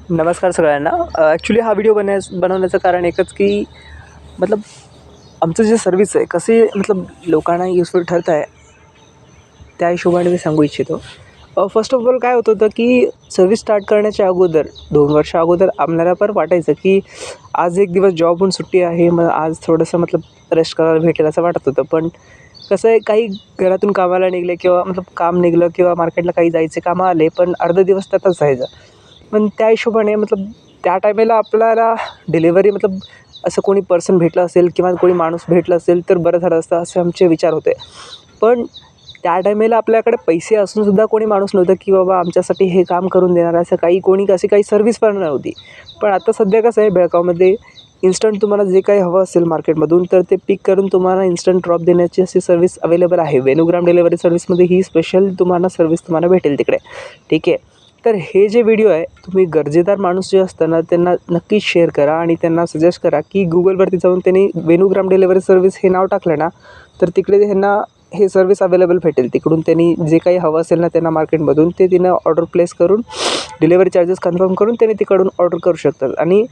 नमस्कार सगळ्यांना. ॲक्च्युली हा व्हिडिओ बनवण्याचं कारण एकच की मतलब आमचं जे सर्विस आहे कसे मतलब लोकांना युजफुल ठरत आहे त्या हिशोबाने मी सांगू इच्छितो. फर्स्ट ऑफ ऑल काय होत होतं की सर्विस स्टार्ट करण्याच्या अगोदर 2 वर्ष अगोदर आम्हाला पण वाटायचं की आज एक दिवस जॉबहून सुट्टी आहे, मग आज थोडंसं मतलब रेस्ट करायला भेटेल असं वाटत होतं. पण कसं आहे, काही घरातून कामाला निघले किंवा मतलब काम निघलं किंवा मार्केटला काही जायचे कामं आले, पण अर्धा दिवस त्यातच जायचं. पण त्या हिशोबाने मतलब त्या टायमेला आपल्याला डिलिव्हरी मतलब असं कोणी पर्सन भेटलं असेल किंवा कोणी माणूस भेटला असेल तर बरं झालं असतं असे आमचे विचार होते. पण त्या टायमेला आपल्याकडे पैसे असूनसुद्धा कोणी माणूस नव्हतं की बाबा आमच्यासाठी हे काम करून देणार, असं अशी काही सर्व्हिस पण नव्हती. पण आता सध्या कसं आहे, बेळगावमध्ये इन्स्टंट तुम्हाला जे काही हवं असेल मार्केटमधून तर ते पिक करून तुम्हाला इन्स्टंट ड्रॉप देण्याची अशी सर्व्हिस अवेलेबल आहे. वेणूग्राम डिलिव्हरी सर्व्हिसमध्ये ही स्पेशल तुम्हाला भेटेल तिकडे. ठीक आहे. तर हे जे व्हिडिओ आहे, तुम्ही गरजेदार माणूस जे असतं ना त्यांना नक्कीच शेअर करा आणि त्यांना सजेस्ट करा की गुगलवरती जाऊन त्यांनी वेणूग्राम डिलिव्हरी सर्व्हिस हे नाव टाकलं ना, तर तिकडे त्यांना हे सर्व्हिस अवेलेबल भेटेल. तिकडून त्यांनी जे काही हवं असेल ना त्यांना मार्केटमधून ते तिनं ऑर्डर प्लेस करून डिलिव्हरी चार्जेस कन्फर्म करून त्यांनी तिकडून ऑर्डर करू शकतात. आणि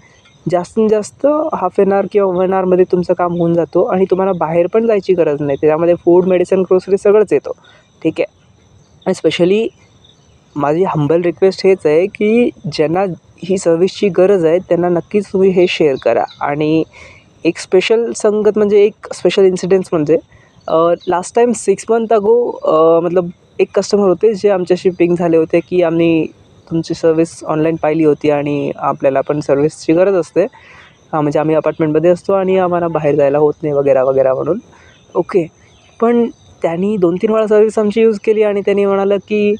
जास्तीत जास्त हाफ एन आवर किंवा 1 आवरमध्ये तुमचं काम होऊन जातो आणि तुम्हाला बाहेर पण जायची गरज नाही. त्याच्यामध्ये फूड, मेडिसिन, ग्रोसरी सगळंच येतो. ठीक आहे. आणि स्पेशली माझी हंबल रिक्वेस्ट हेच आहे की ज्यांना ही सर्व्हिसची गरज आहे त्यांना नक्कीच तुम्ही हे शेअर करा. आणि एक स्पेशल संगत म्हणजे एक स्पेशल इन्सिडेंट्स म्हणजे लास्ट टाईम 6 मंथ अगो मतलब एक कस्टमर होते जे आमच्याशी पिंग झाले होते की आम्ही तुमची सर्व्हिस ऑनलाईन पाहिली होती आणि आपल्याला पण सर्व्हिसची गरज असते. म्हणजे आम्ही अपार्टमेंटमध्ये असतो आणि आम्हाला बाहेर जायला होत नाही वगैरे वगैरे म्हणून. ओके. पण त्यांनी 2-3 वेळा सर्व्हिस आमची यूज केली आणि त्यांनी म्हणालं की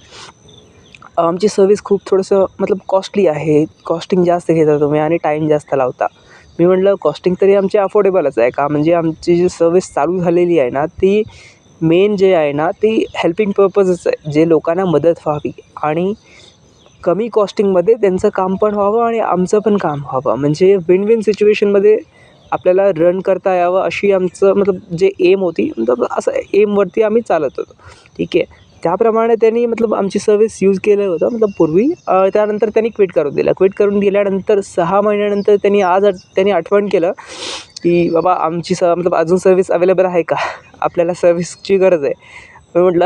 आमची सर्व्हिस खूप थोडंसं मतलब कॉस्टली आहे. कॉस्टिंग जास्त घेता तुम्ही आणि टाईम जास्त लावता. मी म्हटलं कॉस्टिंग तरी आमची अफोर्डेबलच आहे का? म्हणजे आमची जी सर्व्हिस चालू झालेली आहे ना, ती मेन जे आहे ना, ती हेल्पिंग पर्पजच आहे. जे लोकांना मदत व्हावी आणि कमी कॉस्टिंगमध्ये त्यांचं काम पण व्हावं आणि आमचं पण काम व्हावं. म्हणजे विन विन सिच्युएशनमध्ये आपल्याला रन करता यावं अशी आमचं मतलब जे एम होती, मतलब असं एमवरती आम्ही चालत होतो. ठीक आहे. त्याप्रमाणे त्यांनी मतलब आमची सर्व्हिस यूज केलं होतं मतलब पूर्वी. त्यानंतर त्यांनी क्विट करून दिलं. क्विट करून दिल्यानंतर 6 महिन्यानंतर त्यांनी आठवण केलं की बाबा आमची मतलब अजून सर्व्हिस अवेलेबल आहे का? आपल्याला सर्व्हिसची गरज आहे. मी म्हटलं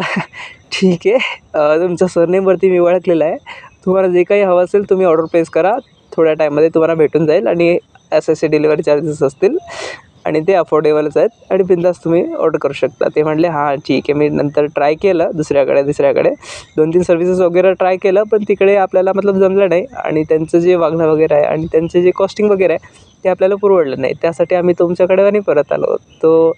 ठीक आहे. तुमच्या सरनेमवरती मी ओळखलेलं आहे. तुम्हाला जे काही हवं असेल तुम्ही ऑर्डर प्लेस करा. थोड्या टाईममध्ये तुम्हाला भेटून जाईल आणि असे डिलिव्हरी चार्जेस असतील आणि ते अफोर्डेबलच आहेत आणि बिनधास्त तुम्ही ऑर्डर करू शकता. ते म्हटले हां ठीक आहे. मी नंतर ट्राय केलं तिसऱ्याकडे 2-3 सर्व्हिसेस वगैरे ट्राय केलं, पण तिकडे आपल्याला मतलब जमलं नाही आणि त्यांचं जे वागणं वगैरे आहे आणि त्यांचे जे कॉस्टिंग वगैरे आहे ते आपल्याला परवडलं नाही. त्यासाठी आम्ही तुमच्याकडे आणि परत आलो. तो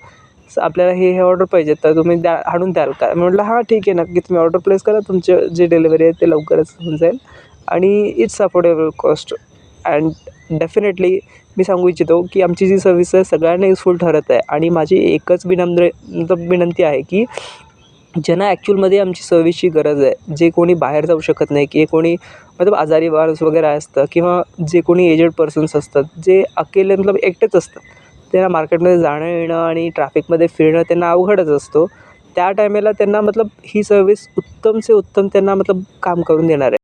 आपल्याला हे ऑर्डर पाहिजे तर तुम्ही आणून द्याल का? मी म्हटलं हां ठीक आहे, नक्की तुम्ही ऑर्डर प्लेस करा. तुमचे जे डिलिव्हरी आहे ते लवकरच होऊन जाईल आणि it's affordable cost. And definitely मी सांगू इच्छितो की आमची जी सर्व्हिस आहे सगळ्यांना युजफुल ठरत आहे. आणि माझी एकच विनंती आहे की ज्यांना ॲक्च्युअलमध्ये आमची सर्व्हिसची गरज आहे, जे कोणी बाहेर जाऊ शकत नाही की कोणी मतलब आजारी माणूस वगैरे असतं किंवा जे कोणी एजेड पर्सन्स असतात, जे अकेले मतलब एकटेच असतात. त्यांना मार्केटमध्ये जाणं येणं आणि ट्रॅफिकमध्ये फिरणं त्यांना अवघडच असतो. त्या टायमेला त्यांना मतलब ही सर्व्हिस उत्तम से उत्तम त्यांना मतलब काम करून देणार आहे.